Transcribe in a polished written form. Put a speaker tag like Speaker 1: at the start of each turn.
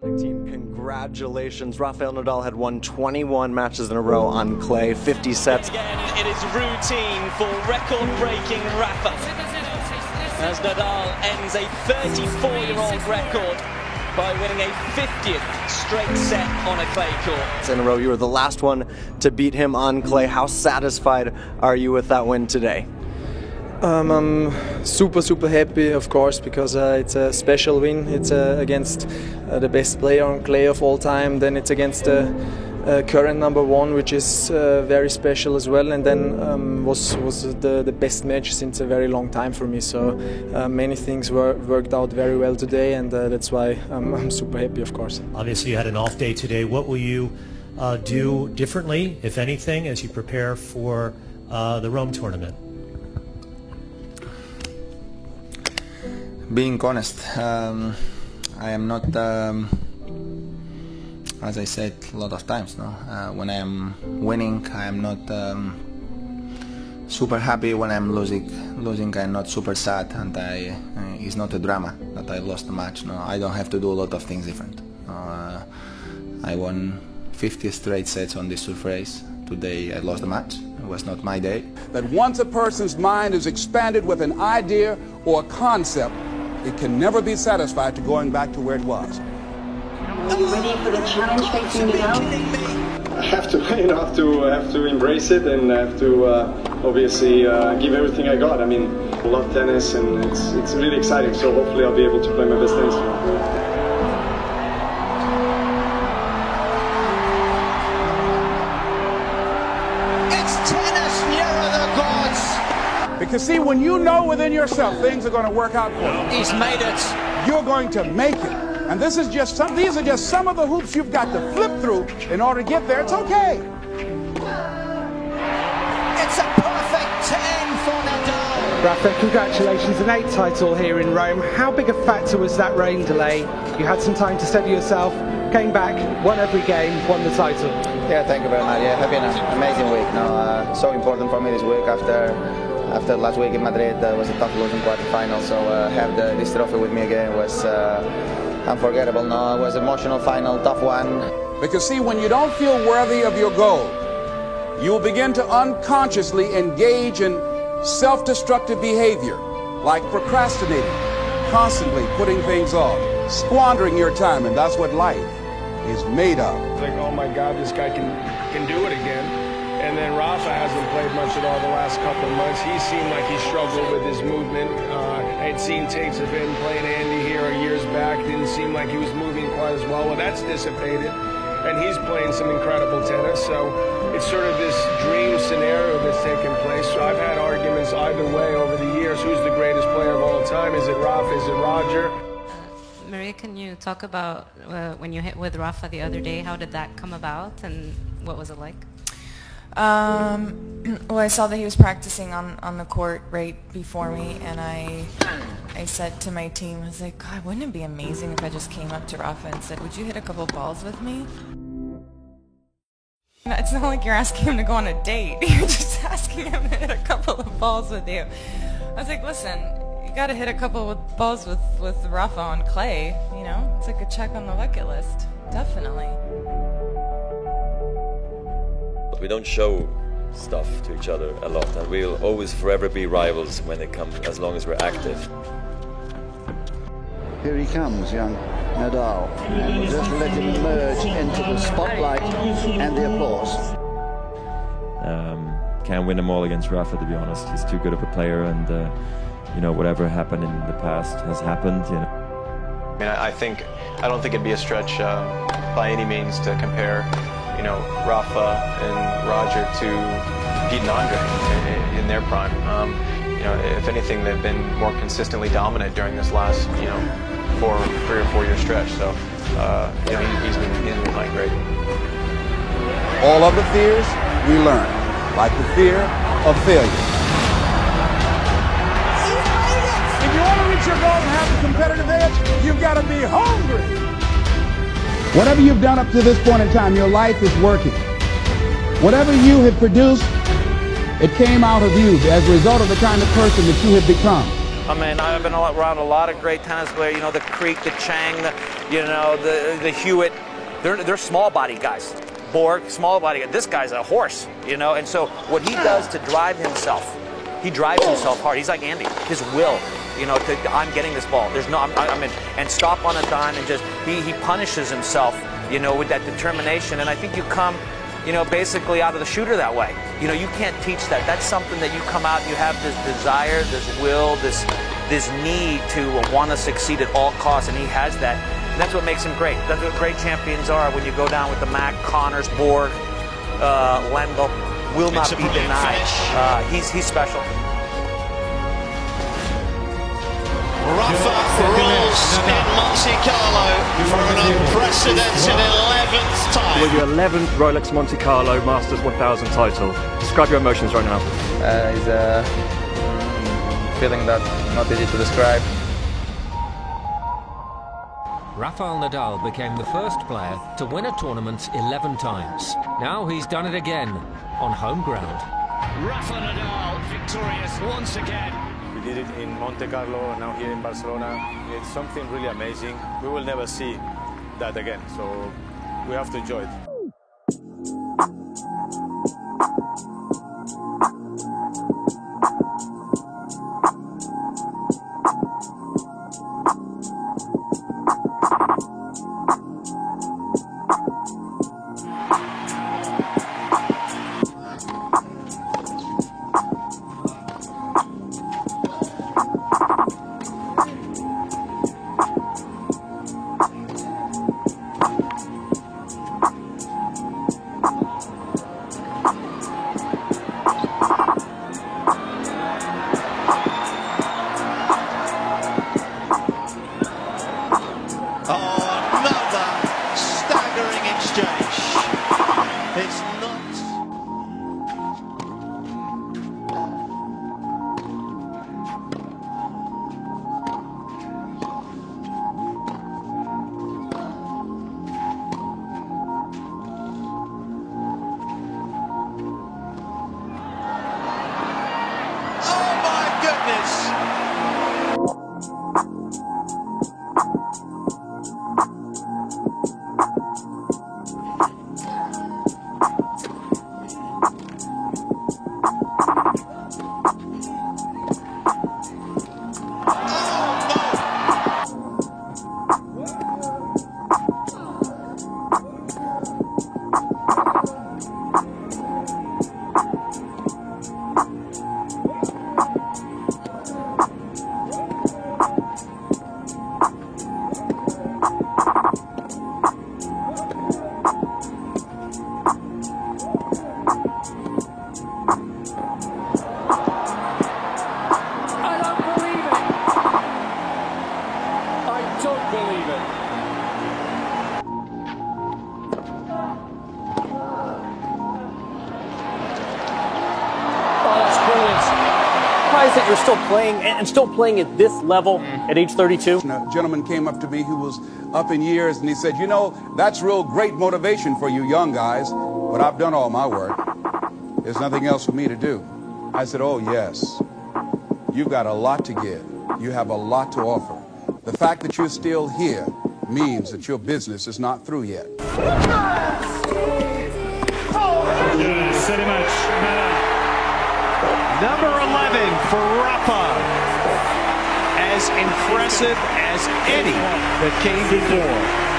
Speaker 1: Team, congratulations. Rafael Nadal had won 21 matches in a row on clay, 50 sets.
Speaker 2: Again, it is routine for record-breaking Rafa, as Nadal ends a 34-year-old record by winning a 50th straight set on a clay court.
Speaker 1: In a row, you were the last one to beat him on clay. How satisfied are you with that win today?
Speaker 3: I'm super happy, of course, because it's a special win. It's against the best player on clay of all time. Then it's against the current #1, which is very special as well. And then was the best match since a very long time for me. So many things worked out very well today, and that's why I'm super happy, of course.
Speaker 4: Obviously, you had an off day today. What will you do differently, if anything, as you prepare for the Rome tournament?
Speaker 5: Being honest, I am not, as I said a lot of times, no? When I am winning, I am not super happy. When I'm losing I'm not super sad, and it's not a drama that I lost the match. No, I don't have to do a lot of things different. I won 50 straight sets on this surface. Today I lost the match. It was not my day.
Speaker 6: That once a person's mind is expanded with an idea or a concept, it can never be satisfied to going back to where it was.
Speaker 7: Are you ready for the challenge facing Nadal?
Speaker 8: I have to, have to embrace it, and have to obviously give everything I got. I mean, I love tennis, and it's really exciting. So hopefully I'll be able to play my best tennis tomorrow.
Speaker 6: Because see, when you know within yourself things are going to work out for you,
Speaker 2: He's made it.
Speaker 6: you're going to make it. And these are just some of the hoops you've got to flip through in order to get there. It's okay.
Speaker 2: It's a perfect 10 for Nadal.
Speaker 9: Rafa, congratulations, an 8th title here in Rome. How big a factor was that rain delay? You had some time to steady yourself, came back, won every game, won the title.
Speaker 5: Yeah, thank you very much. Yeah, it's been an amazing week. No, so important for me this week after last week in Madrid. Was a tough losing quarterfinal, so have this trophy with me again was unforgettable. No, it was an emotional final, tough one.
Speaker 6: Because see, when you don't feel worthy of your goal, you'll begin to unconsciously engage in self-destructive behavior, like procrastinating, constantly putting things off, squandering your time, and that's what life is made of.
Speaker 10: It's like, oh my God, this guy can do it again. And then Rafa hasn't played much at all the last couple of months. He seemed like he struggled with his movement. I had seen tapes of him playing Andy here years back. Didn't seem like he was moving quite as well. Well, that's dissipated. And he's playing some incredible tennis. So it's sort of this dream scenario that's taken place. So I've had arguments either way over the years. Who's the greatest player of all time? Is it Rafa? Is it Roger?
Speaker 11: Maria, can you talk about when you hit with Rafa the other day? How did that come about, and what was it like?
Speaker 12: Well, I saw that he was practicing on the court right before me, and I said to my team, I was like, God, wouldn't it be amazing if I just came up to Rafa and said, would you hit a couple balls with me? It's not like you're asking him to go on a date. You're just asking him to hit a couple of balls with you. I was like, listen, you got to hit a couple of balls with Rafa on clay. You know, it's like a check on the bucket list. Definitely.
Speaker 13: We don't show stuff to each other a lot, and we'll always forever be rivals when it comes, as long as we're active.
Speaker 14: Here he comes, young Nadal. Just let him emerge into the spotlight and the applause.
Speaker 15: Can't win them all against Rafa, to be honest. He's too good of a player, and you know, whatever happened in the past has happened. You know.
Speaker 16: I mean, I don't think it'd be a stretch by any means to compare, you know, Rafa and Roger to Pete and Andre in their prime. You know, if anything, they've been more consistently dominant during this last, you know, 3 or 4 year stretch. So, you know, he's been playing great.
Speaker 6: All of the fears we learn, like the fear of failure. If you want to reach your goal and have a competitive edge, you've got to be hungry. Whatever you've done up to this point in time, your life is working. Whatever you have produced, it came out of you as a result of the kind of person that you have become.
Speaker 17: I mean, I've been around a lot of great tennis players, you know, the Creek, the Chang, you know, the Hewitt, they're small body guys. Borg, small body guy. This guy's a horse, you know, and so what he does to drive himself, he drives himself hard. He's like Andy. His will, you know, I'm getting this ball. There's no, I'm in, and stop on a dime, and just he punishes himself, you know, with that determination. And I think you come, you know, basically out of the shooter that way. You know, you can't teach that. That's something that you come out. You have this desire, this will, this need to want to succeed at all costs, and he has that. And that's what makes him great. That's what great champions are. When you go down with the Mac, Connors, Borg, Lendl, will not be denied. He's special.
Speaker 18: Rafa rolls in Monte Carlo for an unprecedented 11th time.
Speaker 15: With your 11th Rolex Monte Carlo Masters 1000 title, describe your emotions right now.
Speaker 5: It's a feeling that not easy to describe.
Speaker 19: Rafael Nadal became the first player to win a tournament 11 times. Now he's done it again on home ground.
Speaker 18: Rafa Nadal victorious once again.
Speaker 20: We did it in Monte Carlo and now here in Barcelona. It's something really amazing. We will never see that again, so we have to enjoy it.
Speaker 21: That you're still playing and still playing at this level at age 32?
Speaker 6: A gentleman came up to me who was up in years and he said, you know, that's real great motivation for you young guys, but I've done all my work. There's nothing else for me to do. I said, oh yes, you've got a lot to give. You have a lot to offer. The fact that you're still here means that your business is not through yet.
Speaker 18: Number 11 for Rafa. As impressive as any that came before.